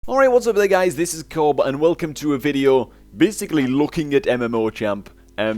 Alright, what's up there guys, this is Cob and welcome to a video basically looking at MMOchamp,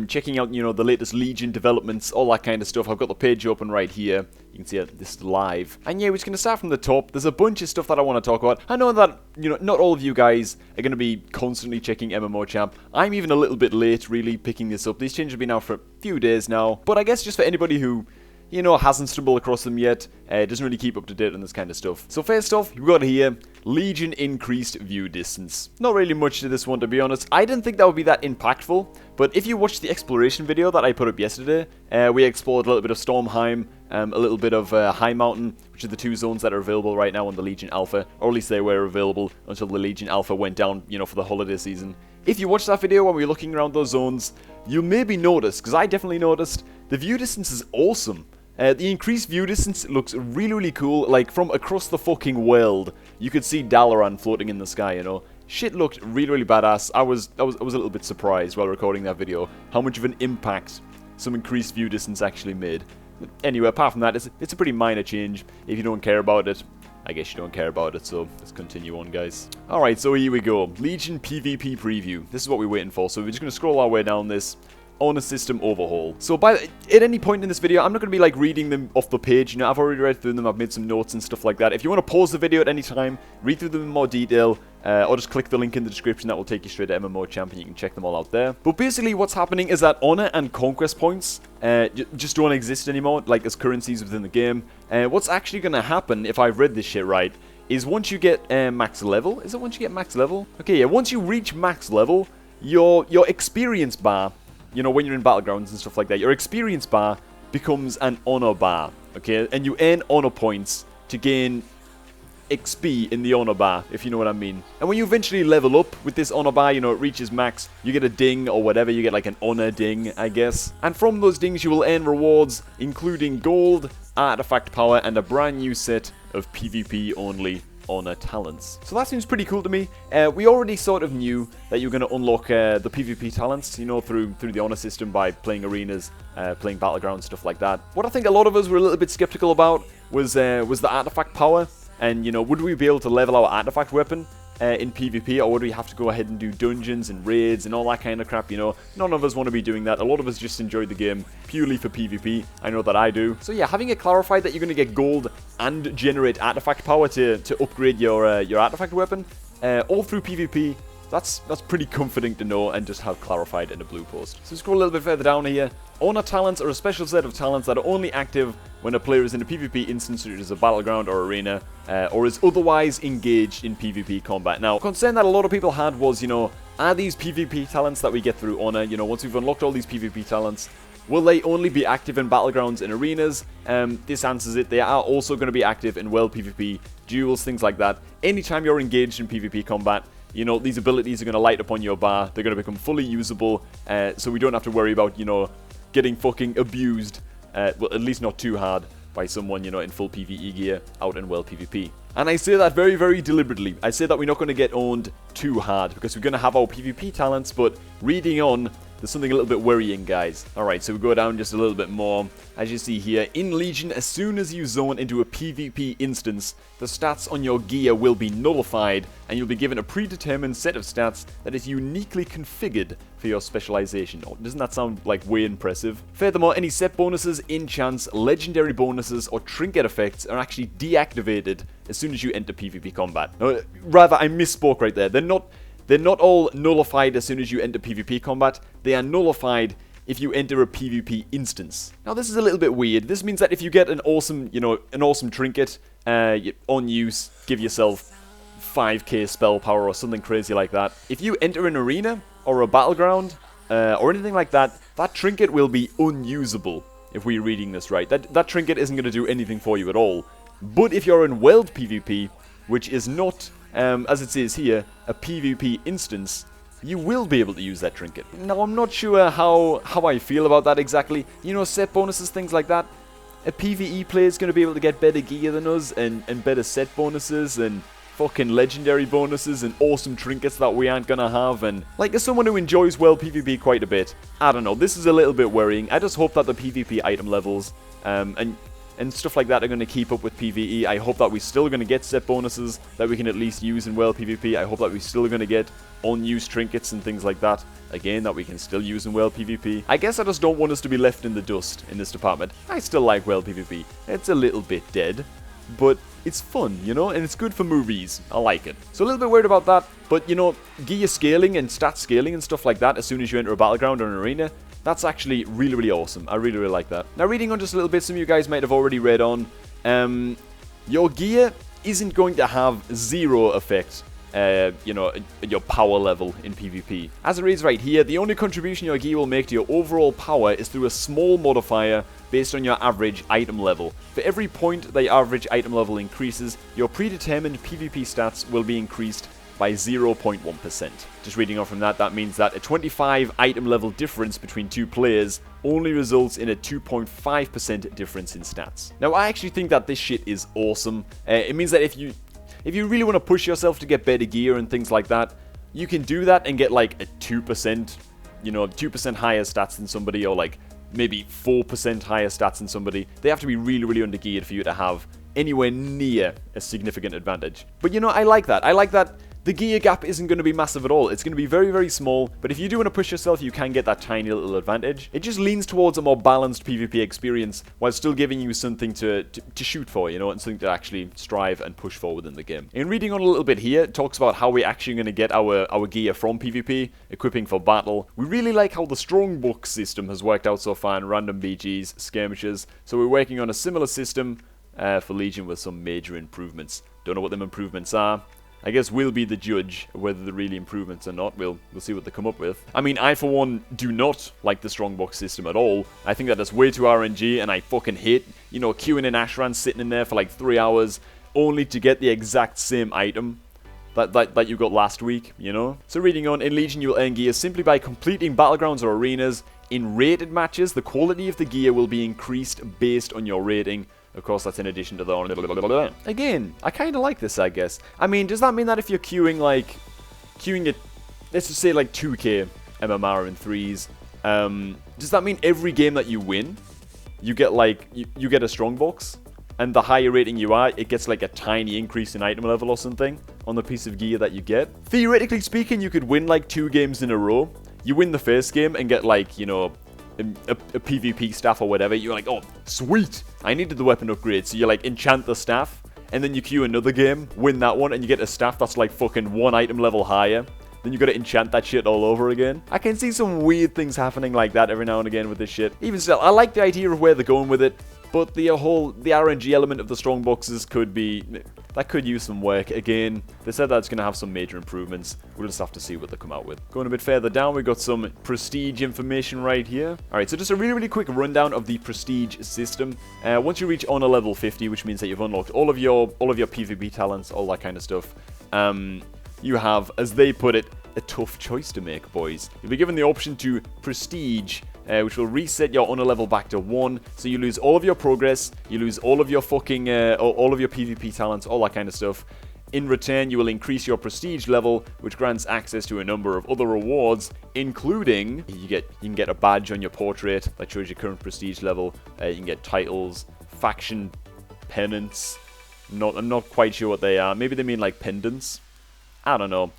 checking out, the latest Legion developments, all that kind of stuff. I've got the page open right here, you can see it, this is live. And yeah, we're just going to start from the top. There's a bunch of stuff that I want to talk about. I know that, not all of you guys are going to be constantly checking MMOchamp. I'm even a little bit late really picking this up. These changes have been out for a few days now, but I guess just for anybody who hasn't stumbled across them yet, doesn't really keep up to date on this kind of stuff. So first off, you've got here, Legion increased view distance. Not really much to this one, to be honest. I didn't think that would be that impactful, but if you watched the exploration video that I put up yesterday, we explored a little bit of Stormheim, a little bit of High Mountain, which are the two zones that are available right now on the Legion Alpha, or at least they were available until the Legion Alpha went down, for the holiday season. If you watched that video when we were looking around those zones, you'll maybe notice, because I definitely noticed, the view distance is awesome. The increased view distance looks really, really cool. Like, from across the fucking world, you could see Dalaran floating in the sky, Shit looked really, really badass. I was a little bit surprised while recording that video how much of an impact some increased view distance actually made. But anyway, apart from that, it's a pretty minor change. If you don't care about it, I guess you don't care about it, so let's continue on, guys. Alright, so here we go. Legion PvP preview. This is what we're waiting for, so we're just going to scroll our way down this. On a system overhaul. So at any point in this video, I'm not going to be reading them off the page, I've already read through them, I've made some notes and stuff like that. If you want to pause the video at any time, read through them in more detail, or just click the link in the description, that will take you straight to MMOchamp and you can check them all out there. But basically what's happening is that honor and conquest points just don't exist anymore, as currencies within the game. What's actually going to happen, if I've read this shit right, is once you get max level, is it once you get max level? Okay, yeah, once you reach max level, your experience bar, when you're in battlegrounds and stuff like that, your experience bar becomes an honor bar, okay? And you earn honor points to gain XP in the honor bar, if you know what I mean. And when you eventually level up with this honor bar, it reaches max, you get a ding or whatever, you get an honor ding, I guess. And from those dings, you will earn rewards, including gold, artifact power, and a brand new set of PvP only honor talents. So that seems pretty cool to me. We already sort of knew that you were going to unlock the PvP talents, through the honor system by playing arenas, playing battlegrounds, stuff like that. What I think a lot of us were a little bit skeptical about was the artifact power, and would we be able to level our artifact weapon in PvP, or would we have to go ahead and do dungeons and raids and all that kind of crap, None of us want to be doing that. A lot of us just enjoy the game purely for PvP. I know that I do. So yeah, having it clarified that you're going to get gold and generate artifact power to upgrade your artifact weapon, all through PvP, that's pretty comforting to know and just have clarified in a blue post. So scroll a little bit further down here. Honor talents are a special set of talents that are only active when a player is in a PvP instance, such as a battleground or arena, or is otherwise engaged in PvP combat. Now, a concern that a lot of people had was, are these PvP talents that we get through Honor, once we've unlocked all these PvP talents, will they only be active in battlegrounds and arenas? This answers it. They are also going to be active in world PvP, duels, things like that. Anytime you're engaged in PvP combat, these abilities are going to light up on your bar. They're going to become fully usable, so we don't have to worry about, getting fucking abused, well, at least not too hard, by someone, in full PvE gear out in world PvP. And I say that very, very deliberately. I say that we're not going to get owned too hard, because we're going to have our PvP talents, but reading on, there's something a little bit worrying, guys. Alright, so we go down just a little bit more. As you see here, in Legion, as soon as you zone into a PvP instance, the stats on your gear will be nullified, and you'll be given a predetermined set of stats that is uniquely configured for your specialization. Oh, doesn't that sound way impressive? Furthermore, any set bonuses, enchants, legendary bonuses, or trinket effects are actually deactivated as soon as you enter PvP combat. Rather, I misspoke right there. They're not all nullified as soon as you enter PvP combat. They are nullified if you enter a PvP instance. Now, this is a little bit weird. This means that if you get an awesome, an awesome trinket on use, give yourself 5k spell power or something crazy like that. If you enter an arena or a battleground or anything like that, that trinket will be unusable if we're reading this right. That trinket isn't going to do anything for you at all. But if you're in world PvP, which is not, as it says here, a PvP instance, you will be able to use that trinket. Now, I'm not sure how I feel about that exactly. Set bonuses, things like that. A PvE player is going to be able to get better gear than us, and better set bonuses, and fucking legendary bonuses, and awesome trinkets that we aren't going to have. And, as someone who enjoys world PvP quite a bit, I don't know, this is a little bit worrying. I just hope that the PvP item levels, and and stuff like that are going to keep up with PvE. I hope that we're still going to get set bonuses that we can at least use in World PvP. I hope that we're still going to get unused trinkets and things like that, again, that we can still use in World PvP. I guess I just don't want us to be left in the dust in this department. I still like World PvP. It's a little bit dead, but it's fun, you know, and it's good for movies. I like it. So a little bit worried about that, but, you know, gear scaling and stat scaling and stuff like that as soon as you enter a battleground or an arena, that's actually really, really awesome. I really, really like that. Now, reading on just a little bit, some of you guys might have already read on, your gear isn't going to have zero effect, you know, your power level in PvP. As it reads right here, the only contribution your gear will make to your overall power is through a small modifier based on your average item level. For every point the average item level increases, your predetermined PvP stats will be increased by 0.1%. Just reading on from that, that means that a 25 item level difference between two players only results in a 2.5% difference in stats. Now, I actually think that this shit is awesome. It means that if you really want to push yourself to get better gear and things like that, you can do that and get like a 2%, you know, 2% higher stats than somebody, or like maybe 4% higher stats than somebody. They have to be really, really undergeared for you to have anywhere near a significant advantage. But, you know, I like that. I like that the gear gap isn't going to be massive at all. It's going to be very, very small, but if you do want to push yourself, you can get that tiny little advantage. It just leans towards a more balanced PvP experience while still giving you something to shoot for, you know, and something to actually strive and push for within the game. In reading on a little bit here, it talks about how we're actually going to get our gear from PvP, equipping for battle. We really like how the strongbox system has worked out so far in random BGs, skirmishes, so we're working on a similar system for Legion with some major improvements. Don't know what them improvements are. I guess we'll be the judge of whether they're really improvements or not. We'll see what they come up with. I mean, I for one do not like the strongbox system at all. I think that is way too RNG, and I fucking hate, you know, queuing in Ashran, sitting in there for like 3 hours only to get the exact same item that you got last week, you know? So reading on, in Legion you'll earn gear simply by completing battlegrounds or arenas. In rated matches, the quality of the gear will be increased based on your rating. Of course, that's in addition to the... Again, I kind of like this, I guess. I mean, does that mean that if you're queuing it, let's just say like 2k MMR in 3s, does that mean every game that you win, you get like, you get a strongbox? And the higher rating you are, it gets like a tiny increase in item level or something on the piece of gear that you get? Theoretically speaking, you could win like 2 games in a row. You win the first game and get like, you know, a PvP staff or whatever. You're like, oh, sweet, I needed the weapon upgrade. So you like enchant the staff, and then you queue another game, win that one, and you get a staff that's like fucking 1 item level higher. Then you gotta enchant that shit all over again. I can see some weird things happening like that every now and again with this shit. Even still, I like the idea of where they're going with it, but the RNG element of the strong boxes could use some work. Again, they said that it's going to have some major improvements. We'll just have to see what they come out with. Going a bit further down, we've got some prestige information right here. Alright, so just a really, really quick rundown of the prestige system. Once you reach honor level 50, which means that you've unlocked all of your PvP talents, all that kind of stuff, you have, as they put it, a tough choice to make, boys. You'll be given the option to prestige, which will reset your honor level back to 1, so you lose all of your progress, you lose all of your fucking, all of your PvP talents, all that kind of stuff. In return, you will increase your prestige level, which grants access to a number of other rewards, including, you can get a badge on your portrait that shows your current prestige level, you can get titles, faction pennants, I'm not quite sure what they are, maybe they mean like pendants, I don't know,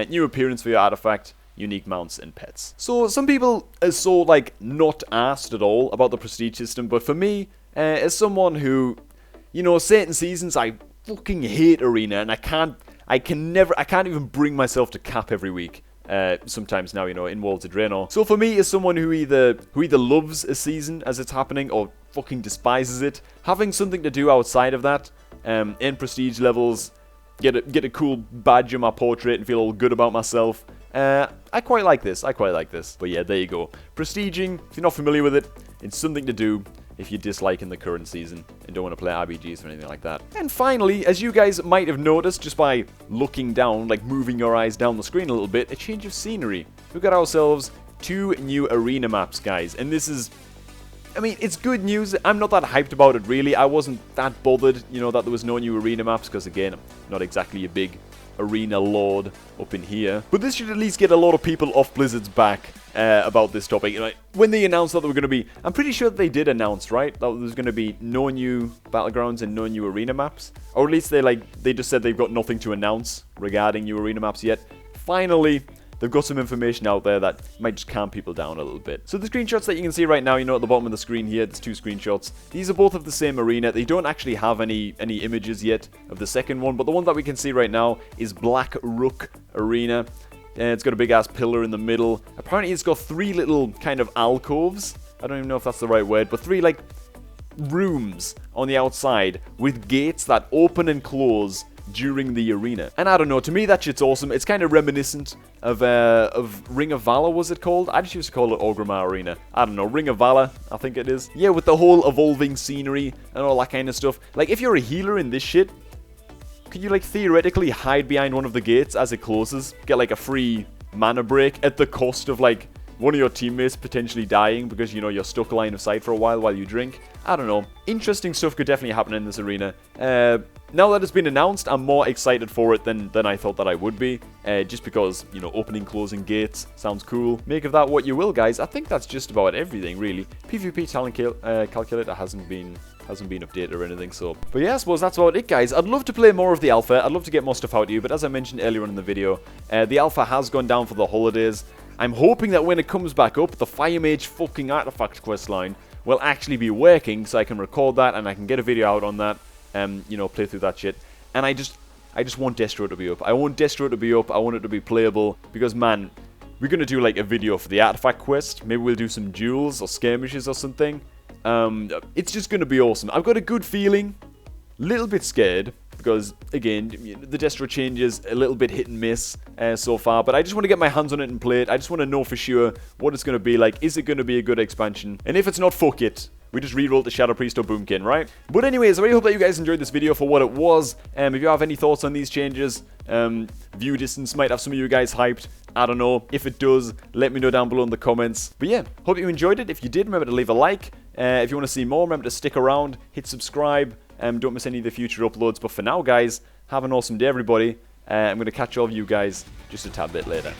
new appearance for your artifact, unique mounts, and pets. So some people are so like not asked at all about the prestige system, but for me, as someone who, you know, certain seasons I fucking hate arena, and I can't even bring myself to cap every week. Sometimes now, you know, in Worlds of Draenor. So for me, as someone who either loves a season as it's happening or fucking despises it, having something to do outside of that, in prestige levels, get a cool badge on my portrait and feel all good about myself. I quite like this. But yeah, there you go. Prestiging, if you're not familiar with it, it's something to do if you dislike in the current season and don't want to play RBGs or anything like that. And finally, as you guys might have noticed just by looking down, like moving your eyes down the screen a little bit, a change of scenery. We've got ourselves 2 new arena maps, guys. And this is, I mean, it's good news. I'm not that hyped about it, really. I wasn't that bothered, you know, that there was no new arena maps, because, again, I'm not exactly a big arena lord up in here. But this should at least get a lot of people off Blizzard's back about this topic. Like, when they announced that there were going to be... I'm pretty sure they did announce, right? That there's going to be no new battlegrounds and no new arena maps. Or at least they just said they've got nothing to announce regarding new arena maps yet. Finally, they've got some information out there that might just calm people down a little bit. So the screenshots that you can see right now, at the bottom of the screen here, there's 2 screenshots. These are both of the same arena. They don't actually have any images yet of the second one, but the one that we can see right now is Black Rook Arena. It's got a big ass pillar in the middle. Apparently it's got 3 little kind of alcoves. I don't even know if that's the right word, but 3 like rooms on the outside with gates that open and close during the arena. And I don't know, to me that shit's awesome. It's kind of reminiscent of Ring of Valor, was it called? I just used to call it Orgrimmar Arena. I don't know, Ring of Valor, I think it is. Yeah, with the whole evolving scenery and all that kind of stuff. Like, if you're a healer in this shit, could you, like, theoretically hide behind one of the gates as it closes? Get, like, a free mana break at the cost of, like, one of your teammates potentially dying because, you're stuck line of sight for a while you drink. I don't know. Interesting stuff could definitely happen in this arena. Now that it's been announced, I'm more excited for it than I thought that I would be. Just because, opening, closing gates sounds cool. Make of that what you will, guys. I think that's just about everything, really. PvP talent calculator hasn't been updated or anything, so... But yeah, I suppose that's about it, guys. I'd love to play more of the alpha. I'd love to get more stuff out to you, but as I mentioned earlier on in the video, the alpha has gone down for the holidays. I'm hoping that when it comes back up, the Fire Mage fucking artifact questline will actually be working, so I can record that and I can get a video out on that, play through that shit. And I just want Destro to be up. I want Destro to be up. I want it to be playable because, man, we're gonna do like a video for the artifact quest. Maybe we'll do some duels or skirmishes or something. It's just gonna be awesome. I've got a good feeling, little bit scared because, again, the Destro changes a little bit hit and miss so far, but I just want to get my hands on it and play it. I just want to know for sure what it's going to be like. Is it going to be a good expansion? And if it's not, fuck it. We just reroll the Shadow Priest or Boomkin, right? But anyways, I really hope that you guys enjoyed this video for what it was. If you have any thoughts on these changes, view distance might have some of you guys hyped. I don't know. If it does, let me know down below in the comments. But yeah, hope you enjoyed it. If you did, remember to leave a like. If you want to see more, remember to stick around, hit subscribe. Don't miss any of the future uploads. But for now, guys, have an awesome day, everybody. I'm going to catch all of you guys just a tad bit later.